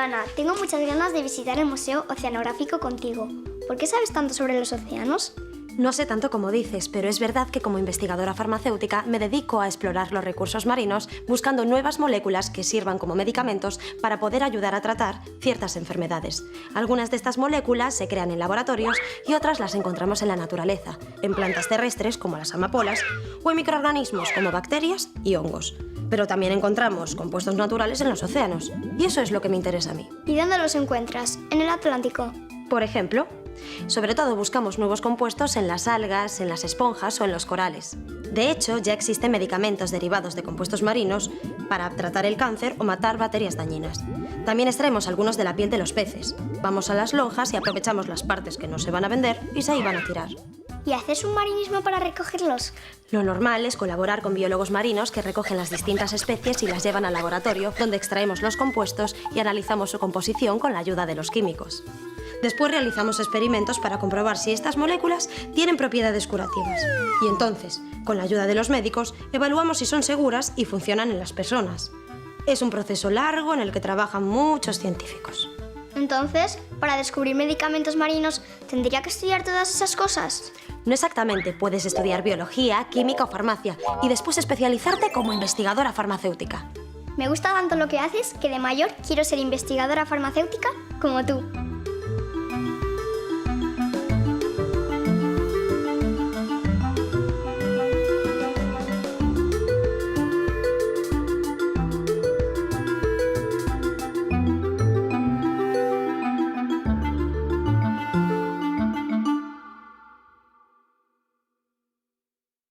Ana, tengo muchas ganas de visitar el Museo Oceanográfico contigo. ¿Por qué sabes tanto sobre los océanos? No sé tanto como dices, pero es verdad que como investigadora farmacéutica me dedico a explorar los recursos marinos buscando nuevas moléculas que sirvan como medicamentos para poder ayudar a tratar ciertas enfermedades. Algunas de estas moléculas se crean en laboratorios y otras las encontramos en la naturaleza, en plantas terrestres como las amapolas o en microorganismos como bacterias y hongos. Pero también encontramos compuestos naturales en los océanos, y eso es lo que me interesa a mí. ¿Y dónde los encuentras? ¿En el Atlántico? Por ejemplo, sobre todo buscamos nuevos compuestos en las algas, en las esponjas o en los corales. De hecho, ya existen medicamentos derivados de compuestos marinos para tratar el cáncer o matar bacterias dañinas. También extraemos algunos de la piel de los peces. Vamos a las lonjas y aprovechamos las partes que no se van a vender y se iban a tirar. ¿Y haces submarinismo para recogerlos? Lo normal es colaborar con biólogos marinos que recogen las distintas especies y las llevan al laboratorio, donde extraemos los compuestos y analizamos su composición con la ayuda de los químicos. Después realizamos experimentos para comprobar si estas moléculas tienen propiedades curativas. Y entonces, con la ayuda de los médicos, evaluamos si son seguras y funcionan en las personas. Es un proceso largo en el que trabajan muchos científicos. Entonces, para descubrir medicamentos marinos, ¿tendría que estudiar todas esas cosas? No exactamente, puedes estudiar biología, química o farmacia y después especializarte como investigadora farmacéutica. Me gusta tanto lo que haces que de mayor quiero ser investigadora farmacéutica como tú.